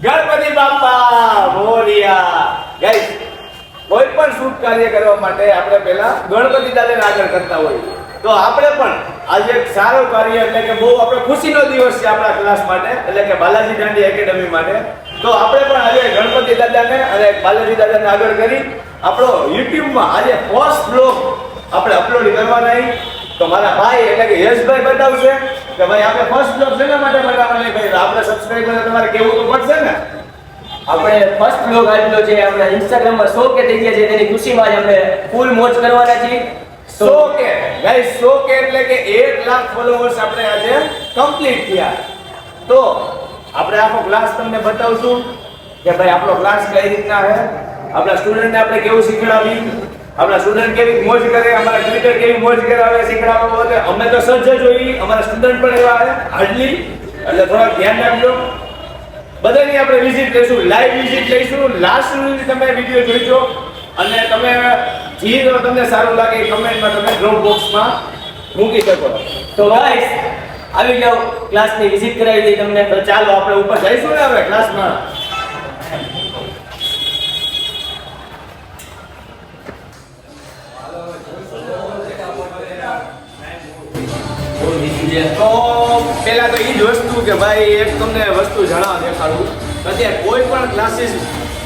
ગણપતિ બાપા મોરિયા. ગાઈસ, કોઈ પણ શુભ કાર્ય કરવા માટે આપણે પહેલા ગણપતિ દાદાને આગળ કરતા હોઈએ. તો આપણે પણ આજે એક સારું કાર્ય એટલે કે બહુ આપણે ખુશીનો દિવસ છે આપણા ક્લાસ માટે, એટલે કે બાલાજી દાંડી એકેડમી માટે. તો આપણે પણ આજે ગણપતિ દાદાને અને બાલાજી દાદાને આગળ કરી આપણો યુટ્યુબમાં આજે ફર્સ્ટ બ્લોગ આપણે અપલોડ કરવાના. તો મારા ભાઈ એટલે કે યશભાઈ બતાવશે કે ભાઈ આપણે ફર્સ્ટ બ્લોગ શેના માટે બનાવવાના. ભાઈ આપણે સબસ્ક્રાઇબર તમારે કેવું તો પડશે ને. આપણે ફર્સ્ટ બ્લોગ આજનો છે આપણે ઇન્સ્ટાગ્રામમાં 100K થઈ ગયા છે, તેની ખુશીમાં જ આપણે ફૂલ મોજ કરવાના છીએ. 100K ગાઈસ, 100K એટલે કે 1 લાખ ફોલોવર્સ આપણે આજે કમ્પ્લીટ થયા. તો આપણે આખો ક્લાસ તમને બતાવશું કે ભાઈ આપણો ક્લાસ કઈ રીતના છે, આપણા સ્ટુડન્ટને આપણે કેવું શીખડાવી, આપણા સ્ટુડન્ટ કેવી મોજ કરે, અમારા ટીચર કેવી મોજ કરાવે શીખડાવવા માટે. અમે તો સજ્જ જોઈએ, અમારા સ્ટુડન્ટ પણ એવા છે હાર્ડલી, એટલે થોડા ધ્યાન રાખજો. બધાની આપણે વિઝિટ લઈશું, લાઈવ વિઝિટ લઈશું. લાસ્ટ સુધી તમે વિડિયો જોઈજો અને તમે જે તમને સારું લાગે કમેન્ટમાં તમે ડ્રોપ બોક્સમાં મૂકી શકો. તો ગાઈસ આવી જાઓ, ક્લાસની વિઝિટ કરાવી દઈએ તમને. તો ચાલો આપણે ઉપર જઈશું ને હવે ક્લાસમાં. તો પહેલા તો એ જ વસ્તુ કે ભાઈ એક તમને વસ્તુ જણાવવા દેખાડું. અત્યારે કોઈ પણ ક્લાસીસ,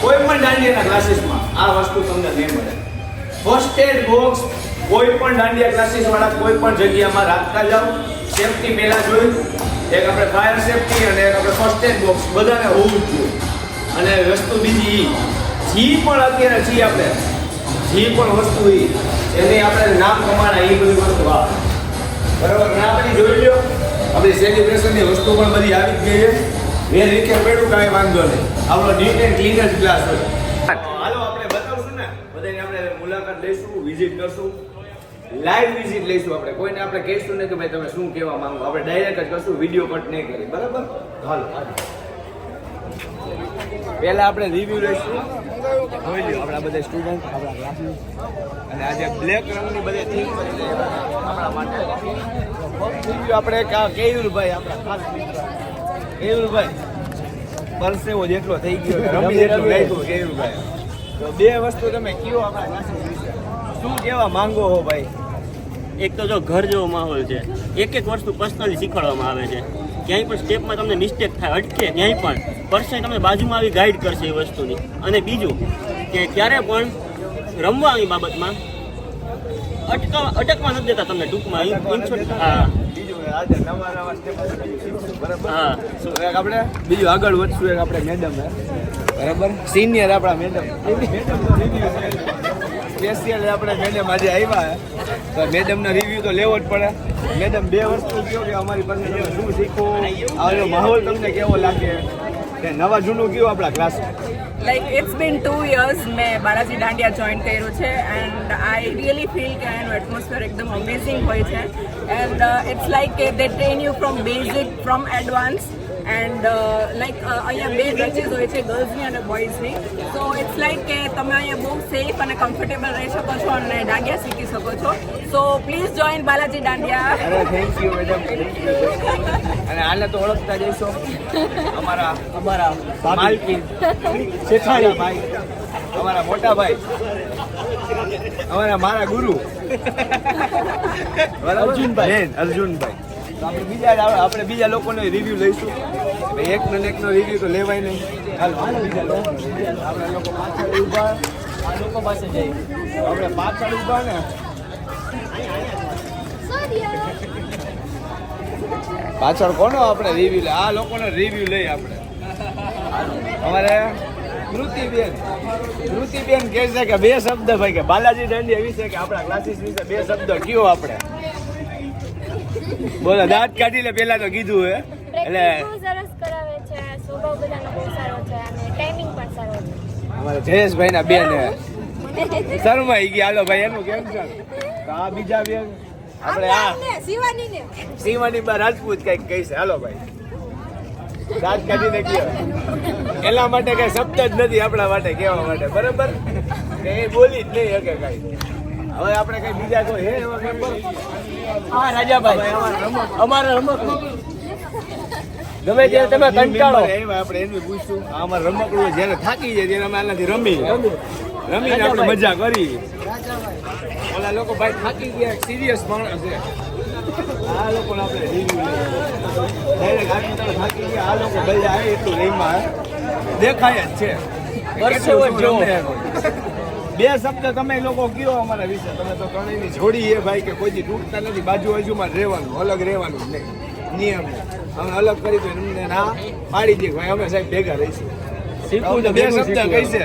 કોઈ પણ દાંડિયાના ક્લાસીસમાં આ વસ્તુ તમને નહીં મળે. ફર્સ્ટ એડ બોક્સ કોઈ પણ દાંડિયા ક્લાસીસ વાળા કોઈ પણ જગ્યામાં રાખતા જાઓ. સેફટી પહેલા જોઈ, એક આપણે ફાયર સેફટી અને એક આપણે ફર્સ્ટ એડ બોક્સ બધાને હોવું જ જોઈએ. અને વસ્તુ બીજી જી પણ અત્યારે છીએ આપણે જી પણ વસ્તુ એની આપણે નામ કમાણા એ બધી વસ્તુ બરાબર ના આપણે જોઈ લો. આપણી સેલિબ્રેશનની વસ્તુ પણ બધી આવી જ ગઈ છે. એ રીતે પેડું કાંઈ વાંધો નહીં, આપણો નીટ એન્ડ ક્લીન જ ક્લાસ હોય. હાલો આપણે બતાવશું ને બધાને, આપણે મુલાકાત લઈશું, વિઝિટ કરશું, લાઈવ વિઝિટ લઈશું. આપણે કોઈને આપણે કહીશું ને કે ભાઈ તમે શું કહેવા માંગો, આપણે ડાયરેક્ટ જ કરશું, વિડીયો કટ નહીં કરી. બરાબર, હાલો પહેલા આપણે રિવ્યુ લઈશું. જોઈ લો આપણા બધા સ્ટુડન્ટ, આપણા ક્લાસની, અને આજે બ્લેક રંગની બધી થીમ કરી છે આપણા માટે. આપણે કેયુરભાઈ, આપણા ખાસ મિત્ર કેયુરભાઈ, પરસેવો જેટલો થઈ ગયો, રમી જેટલું લાગ્યું કેયુરભાઈ. તો બે વસ્તુ તમે કયો આપણા ક્લાસીસ વિશે, શું કહેવા માંગો હો ભાઈ? એક તો જો ઘર જેવો માહોલ છે, એક એક વસ્તુ પર્સનલી શીખવાડવામાં આવે છે. ક્યાંય પણ સ્ટેપમાં તમને મિસ્ટેક થાય, અટકે ક્યાંય પણ પર્સન તમને બાજુમાં આવી ગાઈડ કરશે એ વસ્તુની. અને બીજું કે ક્યારે પણ રમવાની બાબતમાં અટકવા નથી દેતા તમને ટૂંકમાં. હા હા, આપણે બીજું આગળ વધશું. એક આપણે મેડમ બરાબર સિનિયર આપણા મેડમ સ્પેશિયલ આપણે મેડમ આજે આવ્યા તો મેડમનો રિવ્યુ તો લેવો જ પડે. મેડમ બે વસ્તુ કહો કે અમારી પાસે તમે શું શીખો, આ માહોલ તમને કેવો લાગે, નવા જૂનું કયું આપણા class? Like it's been 2 years મેં બાલાજી દાંડિયા જોઈન કર્યું છે એન્ડ આઈ રિયલી ફીલ કે એનું એટમોસ્ફિયર એકદમ અમેઝિંગ હોય છે. એન્ડ ઇટ્સ લાઈક કે they train you from basic from advance. And like અહીંયા બે બેચીસ હોય છે, ગર્લ્સની અને બોયઝની. સો ઇટ્સ લાઈક કે તમે અહીંયા બહુ સેફ અને કમ્ફર્ટેબલ રહી શકો છો અને દાંડિયા શીખી શકો છો. So please join Balaji dandiya. Thank you madam. અને આને તો ઓળખતા જઈશો, અમારા માલકીન શેઠાણી ભાઈ, અમારા મોટા ભાઈ, મારા ગુરુ અર્જુનભાઈ. તો આપણે બીજા લોકોનો રિવ્યુ લઈશું. એકનો રિવ્યુ તો લેવાય નહીં. આપણે લોકો પાછળ ઊભા, આ લોકો પાસે જઈએ, આપણે પાછળ ઊભા ને પાછળ કોનો આપણે રિવ્યુ લે, આ લોકોનો રિવ્યુ લઈ આપણે. અમારે ધ્રુતિબેન કહે છે કે બે શબ્દ ભાઈ કે બાલાજી દાંડિયા વિશે કે આપણા ક્લાસીસ વિશે બે શબ્દ કયો આપણે? બોલો, દાંત કાઢી લે. પેલા તો કીધું હે એટલે સરસ કરાવે છે, સ્વભાવ બધાનો બહુ સારો છે અને ટાઈમિંગ પણ સારો છે. અમારે જયેશભાઈ ના બેન શર્માઈ ગયા. હાલો ભાઈ, એનું કેમ છે? તો આ બીજા બેન આપણે આ શિવાની બા રાજપૂત કઈક કહી છે. હાલો ભાઈ, દાંત કાઢીને કયો, એના માટે કઈ શબ્દ જ નથી આપણા માટે કહેવા માટે. બરાબર, એ બોલી જ નહીં શકે કઈ. હવે આપણે કઈ બીજા કોઈ હે એવા મેમ્બર? હા રાજાભાઈ, અમારા રમત ગમે ત્યારે તમે કંટાળો. આપણે એનું પૂછશું આ અમારે રમકડું હોય, જ્યારે થાકી જાય ત્યારે અમે આનાથી રમીને આપણે મજા કરી. ઓલા લોકો ભાઈ થાકી ગયા, સિરિયસ માણસ છે. આ લોકોને આપણે રિવ્યુ ડાયરેક્ટ આટલી તરફ થાકી ગયા. આ લોકો ભાઈ આવે એટલું રહીમાં દેખાય જ છે. પરસેવો જ જોવો. બે શબ્દ તમે લોકો કયો અમારા વિશે. તમે તો ત્રણેયની જોડી એ ભાઈ કે કોઈથી તૂટતા નથી. બાજુમાં રહેવાનું, અલગ રહેવાનું જ નહીં. નિયમ અમે અલગ કરી તો એમને ના પાડી દઈએ ભાઈ અમે સાહેબ ભેગા રહીશું. શીખવું તો બે ભેગું શબ્દ શીખવું. કહીશે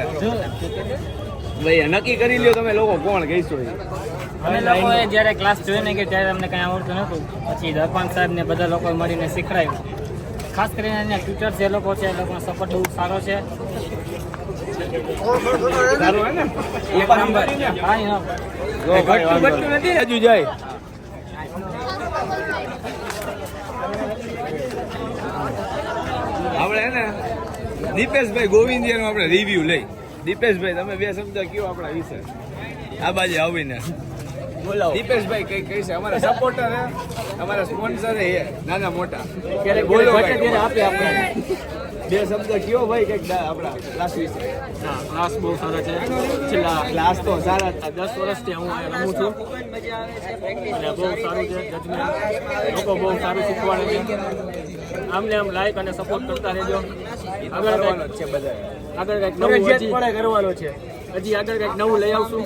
ભાઈ નક્કી કરી લ્યો તમે લોકો કોણ કહીશો એ. અમે લોકોએ જ્યારે ક્લાસ જોઈને કે ત્યારે અમને કંઈ આવડતું નહોતું, પછી દરપાન સાહેબ ને બધા લોકો મળીને શીખડાયું. ખાસ કરીને અહીંયા ટ્યુટર જે લોકો છે એ લોકોનો સપોર્ટ બહુ સારો છે. સારું હે ને એક નંબર. હા હા. ઘટતું નથી હજુ જાય. આપણે હે ને દીપેશભાઈ ગોવિંદિયાનો આપણે રિવ્યુ લઈ. દીપેશભાઈ તમે બે શબ્દ કયો આપણા વિશે આ બાજુ આવીને. બોલાવો. દીપેશભાઈ કઈ કઈ છે અમારા સપોર્ટર હે, અમારા સ્પોન્સર હે નાના મોટા. ક્યારેક બોલો બોલો ભાઈ. આપે આપણે. બે શબ્દ કયો ભાઈ કઈક આપણા ક્લાસ વિશે. ક્લાસ બહુ સારો છે. છેલ્લા ક્લાસ તો સારા જ. 10 વર્ષથી હું અહીંયા રમું છું અને બહુ સારું છે. જજમેન્ટ લોકો બહુ સારું શીખવાડે છે. આમને આમ લાઈક અને સપોર્ટ કરતા રહેજો. આગળ કરવાનો જ કંઈક છે બધા. આગળ કંઈક નવું ફરજિયાત કરવાનો છે. હજી આગળ કંઈક નવું લઈ આવશું.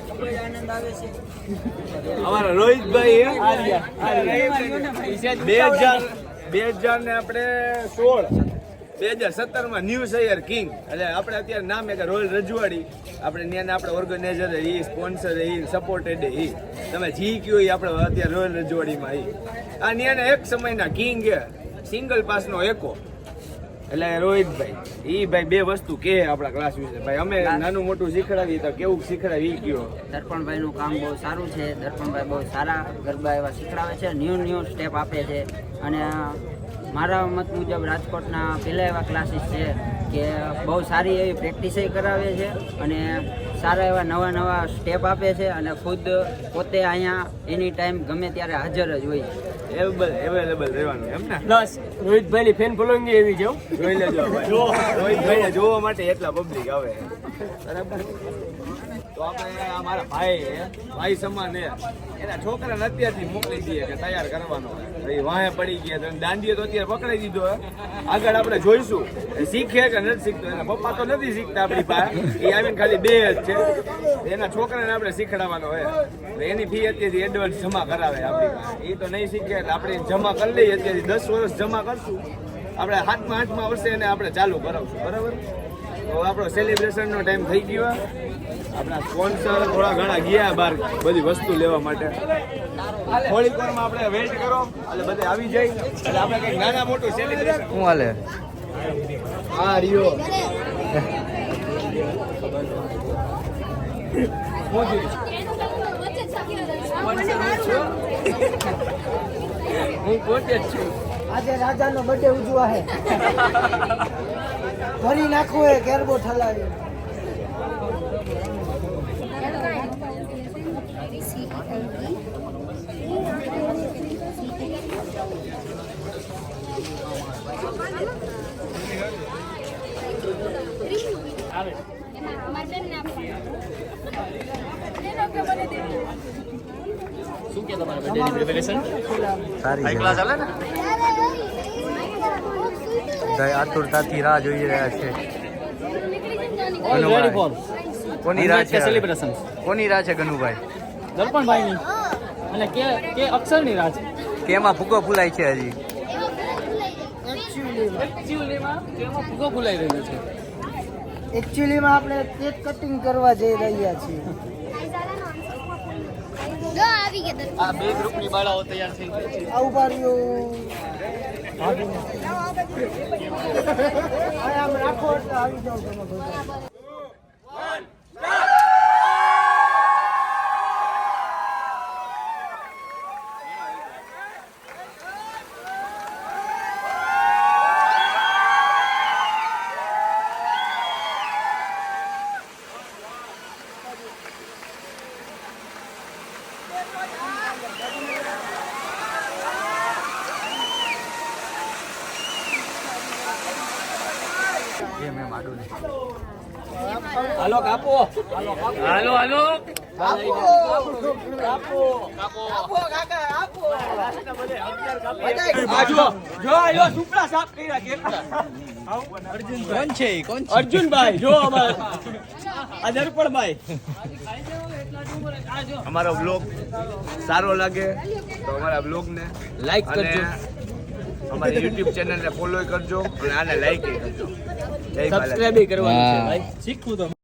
અમારા રોહિતભાઈ હે આર્યા. 2000 ને આપણે 16 2017 ન્યૂ શહેર કિંગ એટલે આપણે અત્યારે નામ એક રોયલ રજવાડી. આપણે ત્યાંના આપણે ઓર્ગેનાઇઝર એ સ્પોન્સર એ સપોર્ટેડ એ તમે જી કયો એ આપણે અત્યારે રોયલ રજવાડીમાં એ આ ત્યાંના એક સમયના કિંગ છે. સિંગલ પાસનો એકો એટલે રોહિતભાઈ એ ભાઈ બે વસ્તુ કે આપણા ક્લાસ વિશે ભાઈ અમે નાનું મોટું શીખડાવીએ તો કેવું શીખડાવી એ કયો. દર્પણભાઈનું કામ બહુ સારું છે. દર્પણભાઈ બહુ સારા ગરબા એવા શીખડાવે છે, ન્યૂ સ્ટેપ આપે છે. અને મારા મત મુજબ રાજકોટના પહેલા એવા ક્લાસીસ છે કે બહુ સારી એવી પ્રેક્ટિસે કરાવે છે અને સારા એવા નવા સ્ટેપ આપે છે અને ખુદ પોતે અહીંયા એની ટાઈમ ગમે ત્યારે હાજર જ હોય છે. અવેલેબલ રહેવાનું એમ ને. પ્લસ રોહિતભાઈની ફેન ફોલોઈંગ એવી છે હો. જોઈ લેજો ભાઈ. રોહિતભાઈને જોવા માટે એટલા પબ્લિક આવે બરાબર. તો આપણે આ મારા ભાઈ સમાન હે એના છોકરાને અત્યારથી મોકલી દઈએ કે તૈયાર કરવાનો ભાઈ વાહે પડી ગયા તો દાંડીએ તો અત્યારે પકડાઈ દીધો હે. આગળ આપણે જોઈશું એ શીખે કે નથી શીખતો. એના પપ્પા તો નથી શીખતા આપણી પાસે, એ આવીને ખાલી બે જ છે. એના છોકરાને આપણે શીખડાવવાનો હોય તો એની ફી અત્યારથી એડવાન્સ જમા કરાવે આપણી પાસે. એ તો નહીં શીખે એટલે આપણે જમા કરી લઈએ. અત્યારથી 10 વર્ષ જમા કરશું આપણે 7મા વર્ષે એને આપણે ચાલુ કરાવશું બરાબર. તો આપણો સેલિબ્રેશનનો ટાઈમ થઈ ગયો. આપણા સ્પોન્સર થોડા ઘણા ગયા બહાર બધી વસ્તુ લેવા માટે. થોડીક વારમાં આપણે વેઇટ કરો એટલે બધે આવી જાય એટલે આપણે કંઈક નાના મોટું સેલિબ્રેશન. શું હાલે? હા રિયો હું પોતે જ છું. આજે રાજાનો બર્થડે ઉજવા હે ભરી નાખવું હે ગેરબો ઠલાવી. શું કે તમારા બર્થડેની પ્રિપેરેશન? સારી છે. બધા આતુરતાથી રાહ જોઈ રહ્યા છે. ગનુભાઈ. કોની રાહ છે? સેલિબ્રેશન કોની રાહ છે ગનુભાઈ? દર્પણભાઈની અને કે અક્ષરની રાહ છે. કેમાં ફૂગો ફૂલાય છે હજી? એમાં ફૂગો ફૂલાઈ રહ્યો છે. એકચ્યુઅલીમાં આપણે કેક કટિંગ કરવા જઈ રહ્યા છીએ. આ બે ગ્રુપની બાળાઓ તૈયાર થઈ ગઈ છે. આવું બારીઓ આમ રાખો એટલે આવી જાવ તમે બધા. જે મેં માડું ને હાલો કાપો હાલો હાલો અર્જુનભાઈ જો દર્પણભાઈ અમારો બ્લોગ સારો લાગે તો અમારા બ્લોગને લાઈક કરજો અમારી યુટ્યુબ ચેનલને ફોલો કરજો અને આને લાઈક કરજો જય બાલાજી. સબસ્ક્રાઇબ કરવાનું છે ભાઈ શીખવું તો